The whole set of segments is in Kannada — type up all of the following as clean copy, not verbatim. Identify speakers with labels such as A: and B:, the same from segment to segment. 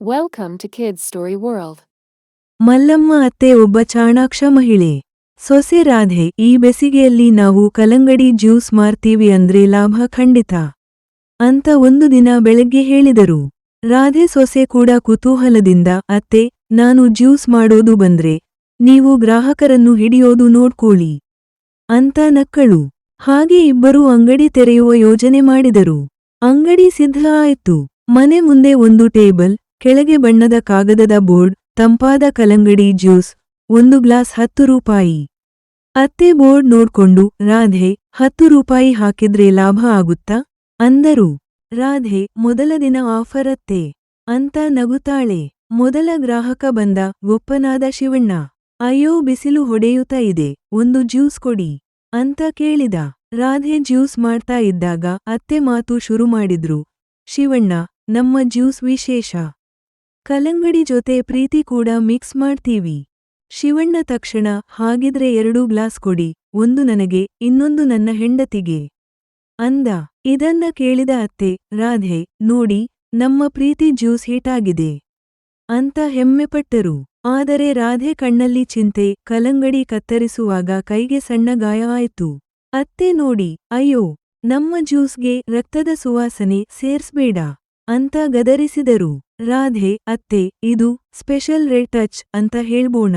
A: Welcome to Kids Story World.
B: Mallamma ಅತ್ತೆ ಒಬ್ಬ ಚಾಣಾಕ್ಷ ಮಹಿಳೆ. ಸೊಸೆ ರಾಧೆ, ಈ ಬೇಸಿಗೆಯಲ್ಲಿ ನಾವು ಕಲ್ಲಂಗಡಿ ಜ್ಯೂಸ್ ಮಾರ್ತೀವಿ ಅಂದ್ರೆ ಲಾಭ ಖಂಡಿತ ಅಂತ ಒಂದು ದಿನ ಬೆಳಗ್ಗೆ ಹೇಳಿದರು. ರಾಧೆ ಸೊಸೆ ಕೂಡ ಕುತೂಹಲದಿಂದ, ಅತ್ತೆ, ನಾನು ಜ್ಯೂಸ್ ಮಾಡೋದು ಬಂದ್ರೆ ನೀವು ಗ್ರಾಹಕರನ್ನು ಹಿಡಿಯೋದು ನೋಡ್ಕೊಳ್ಳಿ ಅಂತ ನಕ್ಕಳು. ಹಾಗೆ ಇಬ್ಬರೂ ಅಂಗಡಿ ತೆರೆಯುವ ಯೋಜನೆ ಮಾಡಿದರು. ಅಂಗಡಿ ಸಿದ್ಧ ಆಯ್ತು. ಮನೆ ಮುಂದೆ ಒಂದು ಟೇಬಲ್, ಕೆಳಗೆ ಬಣ್ಣದ ಕಾಗದದ ಬೋರ್ಡ್, ತಂಪಾದ ಕಲ್ಲಂಗಡಿ ಜ್ಯೂಸ್, 1 ಗ್ಲಾಸ್ 10 ರೂಪಾಯಿ. ಅತ್ತೆ ಬೋರ್ಡ್ ನೋಡ್ಕೊಂಡು, ರಾಧೆ, 10 ರೂಪಾಯಿ ಹಾಕಿದ್ರೆ ಲಾಭ ಆಗುತ್ತಾ ಅಂದರು. ರಾಧೆ, ಮೊದಲ ದಿನ ಆಫರ್ ಅತ್ತೆ ಅಂತ ನಗುತ್ತಾಳೆ. ಮೊದಲ ಗ್ರಾಹಕ ಬಂದ, ಗೊಪ್ಪನಾದ ಶಿವಣ್ಣ. ಅಯ್ಯೋ, ಬಿಸಿಲು ಹೊಡೆಯುತ್ತಾ ಇದೆ, ಒಂದು ಜ್ಯೂಸ್ ಕೊಡಿ ಅಂತ ಕೇಳಿದ. ರಾಧೆ ಜ್ಯೂಸ್ ಮಾಡ್ತಾ ಇದ್ದಾಗ ಅತ್ತೆ ಮಾತು ಶುರು ಮಾಡಿದ್ರು. ಶಿವಣ್ಣ, ನಮ್ಮ ಜ್ಯೂಸ್ ವಿಶೇಷ. ಕಲ್ಲಂಗಡಿ ಜೊತೆ ಪ್ರೀತಿ ಕೂಡ ಮಿಕ್ಸ್ ಮಾಡ್ತೀವಿ. ಶಿವಣ್ಣ ತಕ್ಷಣ, ಹಾಗಿದ್ರೆ 2 ಗ್ಲಾಸ್ ಕೊಡಿ, ಒಂದು ನನಗೆ, ಇನ್ನೊಂದು ನನ್ನ ಹೆಂಡತಿಗೆ ಅಂದ. ಇದನ್ನ ಕೇಳಿದ ಅತ್ತೆ, ರಾಧೆ, ನೋಡಿ, ನಮ್ಮ ಪ್ರೀತಿ ಜ್ಯೂಸ್ ಹಿಟಾಗಿದೆ ಅಂತ ಹೆಮ್ಮೆಪಟ್ಟರು. ಆದರೆ ರಾಧೆ ಕಣ್ಣಲ್ಲಿ ಚಿಂತೆ. ಕಲ್ಲಂಗಡಿ ಕತ್ತರಿಸುವಾಗ ಕೈಗೆ ಸಣ್ಣ ಗಾಯ ಆಯ್ತು. ಅತ್ತೆ ನೋಡಿ, ಅಯ್ಯೋ, ನಮ್ಮ ಜ್ಯೂಸ್ಗೆ ರಕ್ತದ ಸುವಾಸನೆ ಸೇರ್ಸ್ಬೇಡ ಅಂತ ಗದರಿಸಿದರು. ರಾಧೆ, ಅತ್ತೆ, ಇದು ಸ್ಪೆಷಲ್ ರೆಡ್ ಟಚ್ ಅಂತ ಹೇಳ್ಬೋಣ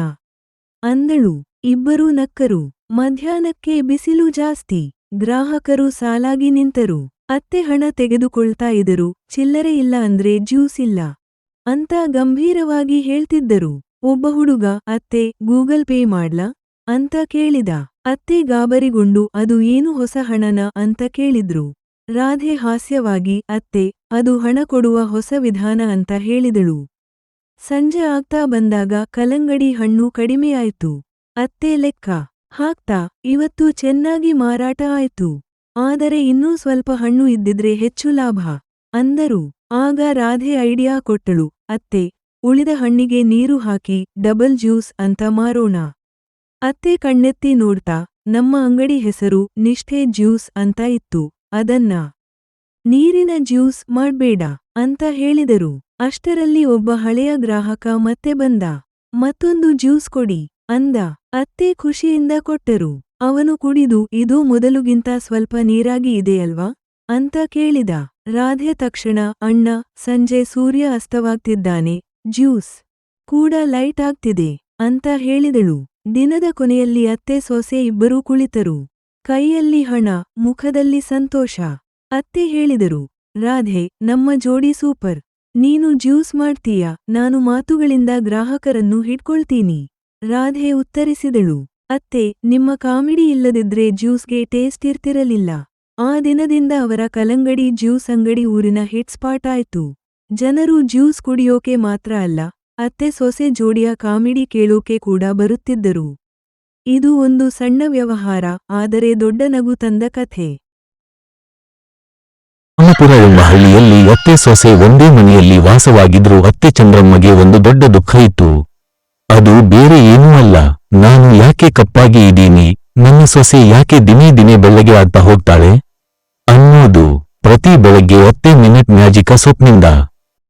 B: ಅಂದಳು. ಇಬ್ಬರೂ ನಕ್ಕರು. ಮಧ್ಯಾಹ್ನಕ್ಕೆ ಬಿಸಿಲು ಜಾಸ್ತಿ. ಗ್ರಾಹಕರು ಸಾಲಾಗಿ ನಿಂತರು. ಅತ್ತೆ ಹಣ ತೆಗೆದುಕೊಳ್ತಾ ಇದರು. ಚಿಲ್ಲರೆ ಇಲ್ಲ ಅಂದ್ರೆ ಜ್ಯೂಸ್ ಇಲ್ಲ ಅಂತ ಗಂಭೀರವಾಗಿ ಹೇಳ್ತಿದ್ದರು. ಒಬ್ಬ ಹುಡುಗ, ಅತ್ತೆ, ಗೂಗಲ್ ಪೇ ಮಾಡ್ಲಾ ಅಂತ ಕೇಳಿದ. ಅತ್ತೆ ಗಾಬರಿಗೊಂಡು, ಅದು ಏನು ಹೊಸ ಹಣನ ಅಂತ ಕೇಳಿದ್ರು. ರಾಧೆ ಹಾಸ್ಯವಾಗಿ, ಅತ್ತೆ, ಅದು ಹಣ ಕೊಡುವ ಹೊಸ ವಿಧಾನ ಅಂತ ಹೇಳಿದಳು. ಸಂಜೆ ಆಗ್ತಾ ಬಂದಾಗ ಕಲ್ಲಂಗಡಿ ಹಣ್ಣು ಕಡಿಮೆಯಾಯ್ತು. ಅತ್ತೆ ಲೆಕ್ಕ ಹಾಕ್ತಾ, ಇವತ್ತು ಚೆನ್ನಾಗಿ ಮಾರಾಟ ಆಯ್ತು, ಆದರೆ ಇನ್ನೂ ಸ್ವಲ್ಪ ಹಣ್ಣು ಇದ್ದಿದ್ರೆ ಹೆಚ್ಚು ಲಾಭ ಅಂದರು. ಆಗ ರಾಧೆ ಐಡಿಯಾ ಕೊಟ್ಟಳು. ಅತ್ತೆ, ಉಳಿದ ಹಣ್ಣಿಗೆ ನೀರು ಹಾಕಿ ಡಬಲ್ ಜ್ಯೂಸ್ ಅಂತ ಮಾರೋಣ. ಅತ್ತೆ ಕಣ್ಣೆತ್ತಿ ನೋಡ್ತಾ, ನಮ್ಮ ಅಂಗಡಿ ಹೆಸರು ನಿಷ್ಠೆ ಜ್ಯೂಸ್ ಅಂತ ಇತ್ತು, ಅದನ್ನ ನೀರಿನ ಜ್ಯೂಸ್ ಮಾಡ್ಬೇಡ ಅಂತ ಹೇಳಿದರು. ಅಷ್ಟರಲ್ಲಿ ಒಬ್ಬ ಹಳೆಯ ಗ್ರಾಹಕ ಮತ್ತೆ ಬಂದ. ಮತ್ತೊಂದು ಜ್ಯೂಸ್ ಕೊಡಿ ಅಂದ. ಅತ್ತೆ ಖುಷಿಯಿಂದ ಕೊಟ್ಟರು. ಅವನು ಕುಡಿದು, ಇದು ಮೊದಲುಗಿಂತ ಸ್ವಲ್ಪ ನೀರಾಗಿ ಇದೆಯಲ್ವಾ ಅಂತ ಕೇಳಿದ. ರಾಧೆ ತಕ್ಷಣ, ಅಣ್ಣ, ಸಂಜೆ ಸೂರ್ಯ ಅಸ್ತವಾಗ್ತಿದ್ದಾನೆ, ಜ್ಯೂಸ್ ಕೂಡ ಲೈಟ್ ಆಗ್ತಿದೆ ಅಂತ ಹೇಳಿದಳು. ದಿನದ ಕೊನೆಯಲ್ಲಿ ಅತ್ತೆ ಸೊಸೆ ಇಬ್ಬರೂ ಕುಳಿತರು. ಕೈಯಲ್ಲಿ ಹಣ, ಮುಖದಲ್ಲಿ ಸಂತೋಷ. ಅತ್ತೆ ಹೇಳಿದರು, ರಾಧೆ, ನಮ್ಮ ಜೋಡಿ ಸೂಪರ್. ನೀನು ಜ್ಯೂಸ್ ಮಾಡ್ತೀಯ, ನಾನು ಮಾತುಗಳಿಂದ ಗ್ರಾಹಕರನ್ನು ಹಿಡ್ಕೊಳ್ತೀನಿ. ರಾಧೆ ಉತ್ತರಿಸಿದಳು, ಅತ್ತೆ, ನಿಮ್ಮ ಕಾಮಿಡಿ ಇಲ್ಲದಿದ್ರೆ ಜ್ಯೂಸ್ಗೆ ಟೇಸ್ಟ್ ಇರ್ತಿರಲಿಲ್ಲ. ಆ ದಿನದಿಂದ ಅವರ ಕಲ್ಲಂಗಡಿ ಜ್ಯೂಸ್ ಅಂಗಡಿ ಊರಿನ ಹಿಟ್ ಸ್ಪಾಟ್ ಆಯ್ತು. ಜನರು ಜ್ಯೂಸ್ ಕುಡಿಯೋಕೆ ಮಾತ್ರ ಅಲ್ಲ, ಅತ್ತೆ ಸೊಸೆ ಜೋಡಿಯ ಕಾಮಿಡಿ ಕೇಳೋಕೆ ಕೂಡ ಬರುತ್ತಿದ್ದರು. ಇದು ಒಂದು ಸಣ್ಣ ವ್ಯವಹಾರ, ಆದರೆ ದೊಡ್ಡ ನಗು ತಂದ ಕಥೆ.
C: ರಾಮಪುರ ಎಂಬ ಹಳ್ಳಿಯಲ್ಲಿ ಅತ್ತೆ ಸೊಸೆ ಒಂದೇ ಮನೆಯಲ್ಲಿ ವಾಸವಾಗಿದ್ರು. ಅತ್ತೆ ಚಂದ್ರಮ್ಮಗೆ ಒಂದು ದೊಡ್ಡ ದುಃಖ ಇತ್ತು. ಅದು ಬೇರೆ ಏನೂ ಅಲ್ಲ, ನಾನು ಯಾಕೆ ಕಪ್ಪಾಗಿ ಇದ್ದೀನಿ, ನನ್ನ ಸೊಸೆ ಯಾಕೆ ದಿನೇ ದಿನೇ ಬೆಳ್ಳಗೆ ಆಗ್ತಾ ಹೋಗ್ತಾಳೆ ಅನ್ನೋದು. ಪ್ರತಿ ಬೆಳಗ್ಗೆ ಅತ್ತೆ ಮಿನಿಟ್ ಮ್ಯಾಜಿಕ ಸೊಪ್ನಿಂದ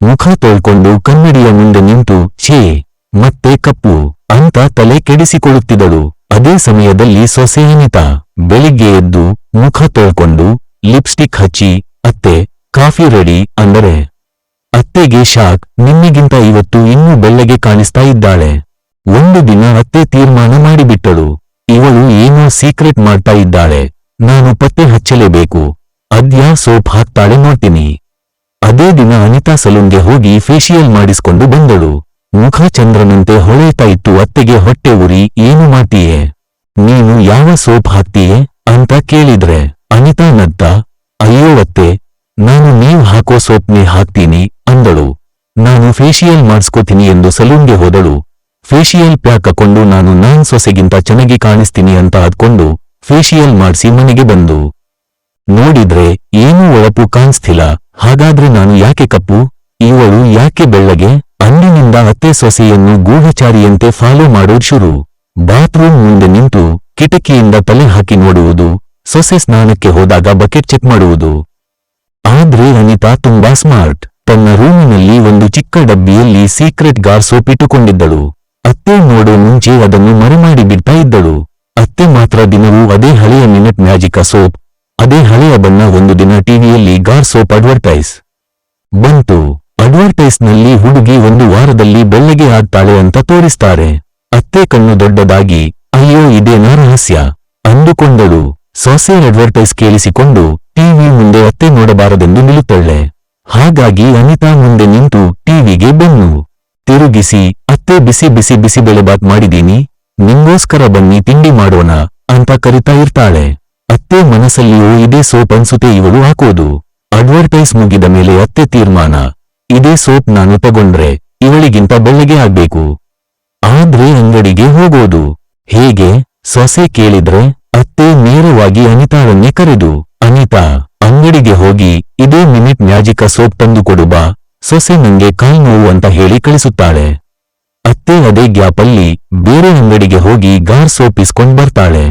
C: ಮುಖ ತೊಳ್ಕೊಂಡು ಕನ್ನಡಿಯ ಮುಂದೆ ನಿಂತು, ಛೇ, ಮತ್ತೆ ಕಪ್ಪು ಅಂತ ತಲೆ ಕೆಡಿಸಿಕೊಳ್ಳುತ್ತಿದ್ದಳು. ಅದೇ ಸಮಯದಲ್ಲಿ ಸೊಸೆ ಅನಿತಾ ಬೆಳಿಗ್ಗೆ ಎದ್ದು ಮುಖ ತೊಳ್ಕೊಂಡು ಲಿಪ್ಸ್ಟಿಕ್ ಹಚ್ಚಿ, ಅತ್ತೆ, ಕಾಫಿ ರೆಡಿ ಅಂದರೆ ಅತ್ತೆಗೆ ಶಾಕ್. ನಿನ್ನೆಗಿಂತ ಇವತ್ತು ಇನ್ನೂ ಬೆಳ್ಳಗೆ ಕಾಣಿಸ್ತಾ ಇದ್ದಾಳೆ. ಒಂದು ದಿನ ಅತ್ತೆ ತೀರ್ಮಾನ ಮಾಡಿಬಿಟ್ಟಳು, ಇವಳು ಏನೋ ಸೀಕ್ರೆಟ್ ಮಾಡ್ತಾ ಇದ್ದಾಳೆ, ನಾನು ಪತ್ತೆ ಹಚ್ಚಲೇಬೇಕು. ಅದ್ಯಾ ಸೋಪ್ ಹಾಕ್ತಾಳೆ ನೋಡ್ತೀನಿ. ಅದೇ ದಿನ ಅನಿತಾ ಸಲೂನ್ಗೆ ಹೋಗಿ ಫೇಶಿಯಲ್ ಮಾಡಿಸ್ಕೊಂಡು ಬಂದಳು. ಮುಖ ಚಂದ್ರನಂತೆ ಹೊಳೆಯುತ್ತಾ ಇತ್ತು. ಅತ್ತೆಗೆ ಹೊಟ್ಟೆ ಉರಿ, ಏನು ಮಾಡ್ತೀಯೆ, ನೀನು ಯಾವ ಸೋಪ್ ಹಾಕ್ತೀಯೆ ಅಂತ ಕೇಳಿದ್ರೆ ಅನಿತಾ ನಗ್ತಾ, ಅಯ್ಯೋ ಅತ್ತೆ, ನಾನು ನೀವು ಹಾಕೋ ಸೋಪ್ನೇ ಹಾಕ್ತೀನಿ ಅಂದಳು. ನಾನು ಫೇಶಿಯಲ್ ಮಾಡಿಸ್ಕೋತೀನಿ ಎಂದು ಸಲೂನ್ಗೆ ಹೋದಳು. ಫೇಶಿಯಲ್ ಪ್ಯಾಕ್ ಹಾಕೊಂಡು ನಾನು ಸೊಸೆಗಿಂತ ಚೆನ್ನಾಗಿ ಕಾಣಿಸ್ತೀನಿ ಅಂತ ಅದ್ಕೊಂಡು ಫೇಶಿಯಲ್ ಮಾಡಿಸಿ ಮನೆಗೆ ಬಂದು ನೋಡಿದ್ರೆ ಏನೂ ಒಳಪು ಕಾಣಿಸ್ತಿಲ್ಲ. ಹಾಗಾದ್ರೆ ನಾನು ಯಾಕೆ ಕಪ್ಪು, ಇವಳು ಯಾಕೆ ಬೆಳ್ಳಗೆ? ಅಂದಿನಿಂದ ಅತ್ತೆ ಸೊಸೆಯನ್ನು ಗೂಢಚಾರಿಯಂತೆ ಫಾಲೋ ಮಾಡೋದು ಶುರು. ಬಾತ್ರೂಮ್ ಮುಂದೆ ನಿಂತು ಕಿಟಕಿಯಿಂದ ತಲೆ ಹಾಕಿ ನೋಡುವುದು, ಸೊಸೆ ಸ್ನಾನಕ್ಕೆ ಹೋದಾಗ ಬಕೆಟ್ ಚೆಕ್ ಮಾಡುವುದು. ಆದ್ರೆ ಅನಿತಾ ತುಂಬಾ ಸ್ಮಾರ್ಟ್. ತನ್ನ ರೂಮಿನಲ್ಲಿ ಒಂದು ಚಿಕ್ಕ ಡಬ್ಬಿಯಲ್ಲಿ ಸೀಕ್ರೆಟ್ ಗಾರ್ ಸೋಪ್ ಇಟ್ಟುಕೊಂಡಿದ್ದಳು. ಅತ್ತೆ ನೋಡೋ ಮುಂಚೆ ಅದನ್ನು ಮರೆಮಾಡಿ ಬಿಡ್ತಾ ಇದ್ದಳು. ಅತ್ತೆ ಮಾತ್ರ ದಿನವೂ ಅದೇ ಹಳೆಯ ಮಿನಿಟ್ ಮ್ಯಾಜಿಕ ಸೋಪ್, ಅದೇ ಹಳೆಯ ಬಣ್ಣ. ಒಂದು ದಿನ ಟಿವಿಯಲ್ಲಿ ಗಾರ್ ಸೋಪ್ ಅಡ್ವರ್ಟೈಸ್ ಬಂತು. ಅಡ್ವರ್ಟೈಸ್ ನಲ್ಲಿ ಹುಡುಗಿ 1 ವಾರದಲ್ಲಿ ಬೆಳ್ಳಗೆ ಆಗ್ತಾಳೆ ಅಂತ ತೋರಿಸ್ತಾರೆ. ಅತ್ತೆ ಕಣ್ಣು ದೊಡ್ಡದಾಗಿ ಅಯ್ಯೋ ಇದೇನಾ ರಹಸ್ಯ ಅಂದುಕೊಂಡಳು. ಸೊಸೆ ಅಡ್ವರ್ಟೈಸ್ ಕೇಳಿಸಿಕೊಂಡು ಟಿವಿ ಮುಂದೆ ಅತ್ತೆ ನೋಡಬಾರದೆಂದು ನಿಲ್ಲುತ್ತಳೆ. ಹಾಗಾಗಿ ಅನಿತಾ ಮುಂದೆ ನಿಂತು ಟಿವಿಗೆ ಬೆನ್ನು ತಿರುಗಿಸಿ ಅತ್ತೆ ಬಿಸಿ ಬಿಸಿ ಬಿಸಿಬೇಳೆಬಾತ್ ಮಾಡಿದೀನಿ, ನಿಂಗೋಸ್ಕರ ಬನ್ನಿ ತಿಂಡಿ ಮಾಡೋಣ ಅಂತ ಕರಿತಾ ಇರ್ತಾಳೆ. ಅತ್ತೆ ಮನಸ್ಸಲ್ಲಿಯೂ ಇದೇ ಸೋಪ್ ಅನ್ಸುತ್ತೆ ಇವಳು ಹಾಕೋದು. ಅಡ್ವರ್ಟೈಸ್ ಮುಗಿದ ಮೇಲೆ ಅತ್ತೆ ತೀರ್ಮಾನ, ಇದೇ ಸೋಪ್ ನಾನು ತಗೊಂಡ್ರೆ ಇವಳಿಗಿಂತ ಬೆಳ್ಳಗೆ ಆಗ್ಬೇಕು. ಆದ್ರೆ ಅಂಗಡಿಗೆ ಹೋಗೋದು ಹೇಗೆ? ಸೊಸೆ ಕೇಳಿದ್ರೆ ಅತ್ತೆ ನೇರವಾಗಿ ಅನಿತಾಳನ್ನೇ ಕರೆದು, ಅನಿತಾ ಅಂಗಡಿಗೆ ಹೋಗಿ ಇದೇ ಮಿನಿಟ್ ಮ್ಯಾಜಿಕ ಸೋಪ್ ತಂದುಕೊಡು ಬಾ, ಸೊಸೆ ನಂಗೆ ಕಾಲ್ ನೋವು ಅಂತ ಹೇಳಿ ಕಳಿಸುತ್ತಾಳೆ. ಅತ್ತೆ ಅದೇ ಗ್ಯಾಪಲ್ಲಿ ಬೇರೆ ಅಂಗಡಿಗೆ ಹೋಗಿ ಗಾರ್ ಸೋಪ್ ಇಸ್ಕೊಂಡ್ ಬರ್ತಾಳೆ.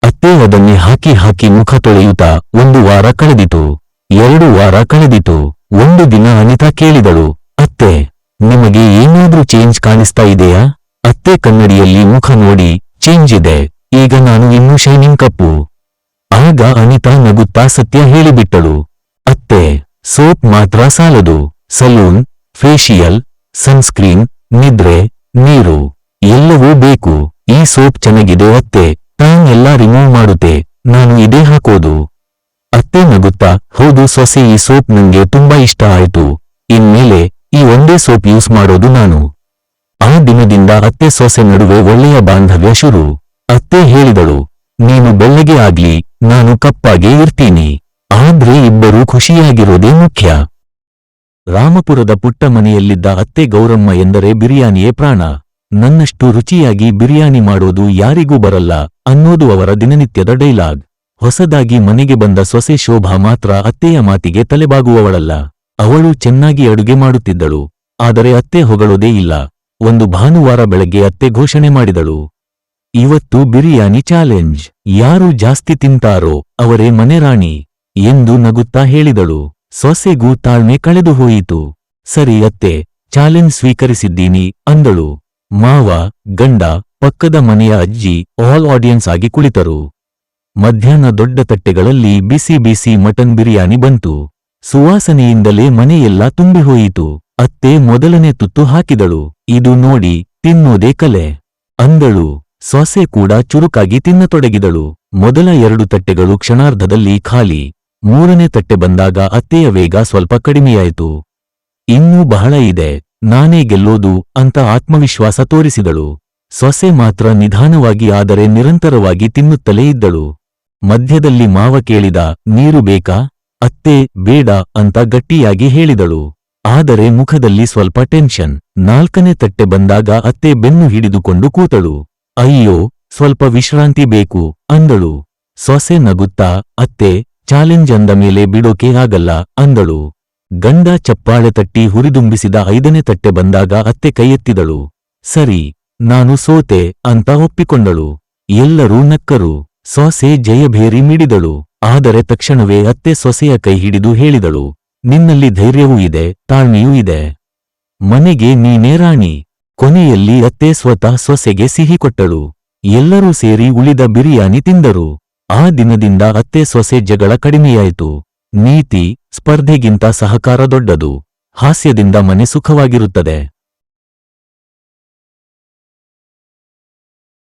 C: ಅತ್ತೆ ಅದನ್ನೇ ಹಾಕಿ ಹಾಕಿ ಮುಖ ತೊಳೆಯುತ್ತಾ 1 ವಾರ ಕಳೆದಿತು, 2 ವಾರ ಕಳೆದಿತು. ಒಂದು ದಿನ ಅನಿತಾ ಕೇಳಿದಳು, ಅತ್ತೆ ನಿಮಗೆ ಏನಾದ್ರೂ ಚೇಂಜ್ ಕಾಣಿಸ್ತಾ ಇದೆಯಾ? ಅತ್ತೆ ಕನ್ನಡಿಯಲ್ಲಿ ಮುಖ ನೋಡಿ, ಚೇಂಜ್ ಇದೆ, ಈಗ ನಾನು ಇನ್ನೂ ಶೈನಿಂಗ್ ಕಪ್ಪು. ಆಗ ಅನಿತಾ ನಗುತ್ತಾ ಸತ್ಯ ಹೇಳಿಬಿಟ್ಟಳು, ಅತ್ತೆ ಸೋಪ್ ಮಾತ್ರ ಸಾಲದು, ಸಲೂನ್, ಫೇಶಿಯಲ್, ಸನ್ಸ್ಕ್ರೀನ್, ನಿದ್ರೆ, ನೀರು ಎಲ್ಲವೂ ಬೇಕು. ಈ ಸೋಪ್ ಚೆನ್ನಾಗಿದೆ ಅತ್ತೆ, ಟ್ಯಾನ್ ಎಲ್ಲ ರಿಮೂವ್ ಮಾಡುತ್ತೆ, ನಾನು ಇದೇ ಹಾಕೋದು. ಅತ್ತೆ ನಗುತ್ತಾ, ಹೌದು ಸೊಸೆ ಈ ಸೋಪ್ ನಂಗೆ ತುಂಬಾ ಇಷ್ಟ ಆಯ್ತು, ಇನ್ಮೇಲೆ ಈ ಒಂದೇ ಸೋಪ್ ಯೂಸ್ ಮಾಡೋದು ನಾನು. ಆ ದಿನದಿಂದ ಅತ್ತೆ ಸೊಸೆ ನಡುವೆ ಒಳ್ಳೆಯ ಬಾಂಧವ್ಯ ಶುರು. ಅತ್ತೆ ಹೇಳಿದಳು, ನೀನು ಬೆಳ್ಳಗೆ ಆಗ್ಲಿ, ನಾನು ಕಪ್ಪಾಗೇ ಇರ್ತೀನಿ, ಆದ್ರೆ ಇಬ್ಬರೂ ಖುಷಿಯಾಗಿರೋದೇ ಮುಖ್ಯ. ರಾಮಪುರದ ಪುಟ್ಟ ಮನೆಯಲ್ಲಿದ್ದ ಅತ್ತೆ ಗೌರಮ್ಮ ಎಂದರೆ ಬಿರಿಯಾನಿಯೇ ಪ್ರಾಣ. ನನ್ನಷ್ಟು ರುಚಿಯಾಗಿ ಬಿರಿಯಾನಿ ಮಾಡೋದು ಯಾರಿಗೂ ಬರಲ್ಲ ಅನ್ನೋದು ಅವರ ದಿನನಿತ್ಯದ ಡೈಲಾಗ್. ಹೊಸದಾಗಿ ಮನೆಗೆ ಬಂದ ಸೊಸೆ ಶೋಭಾ ಮಾತ್ರ ಅತ್ತೆಯ ಮಾತಿಗೆ ತಲೆಬಾಗುವವಳಲ್ಲ. ಅವಳು ಚೆನ್ನಾಗಿ ಅಡುಗೆ ಮಾಡುತ್ತಿದ್ದಳು, ಆದರೆ ಅತ್ತೆ ಹೊಗಳೋದೇ ಇಲ್ಲ. ಒಂದು ಭಾನುವಾರ ಬೆಳಗ್ಗೆ ಅತ್ತೆ ಘೋಷಣೆ ಮಾಡಿದಳು, ಇವತ್ತು ಬಿರಿಯಾನಿ ಚಾಲೆಂಜ್, ಯಾರು ಜಾಸ್ತಿ ತಿಂತಾರೋ ಅವರೇ ಮನೆ ರಾಣಿ ಎಂದು ನಗುತ್ತಾ ಹೇಳಿದಳು. ಸೊಸೆಗೂ ತಾಳ್ಮೆ ಕಳೆದು ಹೋಯಿತು. ಸರಿ ಅತ್ತೆ, ಚಾಲೆಂಜ್ ಸ್ವೀಕರಿಸಿದ್ದೀನಿ ಅಂದಳು. ಮಾವ, ಗಂಡ, ಪಕ್ಕದ ಮನೆಯ ಅಜ್ಜಿ ಆಲ್ ಆಡಿಯನ್ಸ್ ಆಗಿ ಕುಳಿತರು. ಮಧ್ಯಾಹ್ನ ದೊಡ್ಡ ತಟ್ಟೆಗಳಲ್ಲಿ ಬಿಸಿ ಬಿಸಿ ಮಟನ್ ಬಿರಿಯಾನಿ ಬಂತು. ಸುವಾಸನೆಯಿಂದಲೇ ಮನೆಯೆಲ್ಲ ತುಂಬಿಹೋಯಿತು. ಅತ್ತೆ ಮೊದಲನೇ ತುತ್ತು ಹಾಕಿದಳು. ಇದು ನೋಡಿ ತಿನ್ನೋದೇ ಕಲೆ ಅಂದಳು. ಸೊಸೆ ಕೂಡ ಚುರುಕಾಗಿ ತಿನ್ನತೊಡಗಿದಳು. ಮೊದಲ 2 ತಟ್ಟೆಗಳು ಕ್ಷಣಾರ್ಧದಲ್ಲಿ ಖಾಲಿ. 3ನೇ ತಟ್ಟೆ ಬಂದಾಗ ಅತ್ತೆಯ ವೇಗ ಸ್ವಲ್ಪ ಕಡಿಮೆಯಾಯಿತು. ಇನ್ನೂ ಬಹಳ ಇದೆ, ನಾನೇ ಗೆಲ್ಲೋದು ಅಂತ ಆತ್ಮವಿಶ್ವಾಸ ತೋರಿಸಿದಳು. ಸೊಸೆ ಮಾತ್ರ ನಿಧಾನವಾಗಿ ಆದರೆ ನಿರಂತರವಾಗಿ ತಿನ್ನುತ್ತಲೇ ಇದ್ದಳು. ಮಧ್ಯದಲ್ಲಿ ಮಾವ ಕೇಳಿದ, ನೀರು ಬೇಕಾ? ಅತ್ತೆ ಬೇಡ ಅಂತ ಗಟ್ಟಿಯಾಗಿ ಹೇಳಿದಳು. ಆದರೆ ಮುಖದಲ್ಲಿ ಸ್ವಲ್ಪ ಟೆನ್ಷನ್. 4ನೇ ತಟ್ಟೆ ಬಂದಾಗ ಅತ್ತೆ ಬೆನ್ನು ಹಿಡಿದುಕೊಂಡು ಕೂತಳು. ಅಯ್ಯೋ, ಸ್ವಲ್ಪ ವಿಶ್ರಾಂತಿ ಬೇಕು ಅಂದಳು. ಸೊಸೆ ನಗುತ್ತಾ, ಅತ್ತೆ ಚಾಲೆಂಜ್ ಅಂದ ಮೇಲೆ ಬಿಡೋಕೆ ಆಗಲ್ಲ ಅಂದಳು. ಗಂಡ ಚಪ್ಪಾಳೆ ತಟ್ಟಿ ಹುರಿದುಂಬಿಸಿದ 5ನೇ ತಟ್ಟೆ ಬಂದಾಗ ಅತ್ತೆ ಕೈಯೆತ್ತಿದಳು. ಸರಿ, ನಾನು ಸೋತೆ ಅಂತ ಒಪ್ಪಿಕೊಂಡಳು. ಎಲ್ಲರೂ ನಕ್ಕರು. ಸೊಸೆ ಜಯಭೇರಿ ಮಿಡಿದಳು. ಆದರೆ ತಕ್ಷಣವೇ ಅತ್ತೆ ಸೊಸೆಯ ಕೈ ಹಿಡಿದು ಹೇಳಿದಳು, ನಿನ್ನಲ್ಲಿ ಧೈರ್ಯವೂ ಇದೆ, ತಾಳ್ಮೆಯೂ ಇದೆ, ಮನೆಗೆ ನೀನೇ ರಾಣಿ. ಕೊನೆಯಲ್ಲಿ ಅತ್ತೆ ಸ್ವತಃ ಸೊಸೆಗೆ ಸಿಹಿ ಕೊಟ್ಟಳು. ಎಲ್ಲರೂ ಸೇರಿ ಉಳಿದ ಬಿರಿಯಾನಿ ತಿಂದರು. ಆ ದಿನದಿಂದ ಅತ್ತೆ ಸೊಸೆ ಜಗಳ ಕಡಿಮೆಯಾಯಿತು. ನೀತಿ, ಸ್ಪರ್ಧೆಗಿಂತ ಸಹಕಾರ ದೊಡ್ಡದು. ಹಾಸ್ಯದಿಂದ ಮನೆ ಸುಖವಾಗಿರುತ್ತದೆ.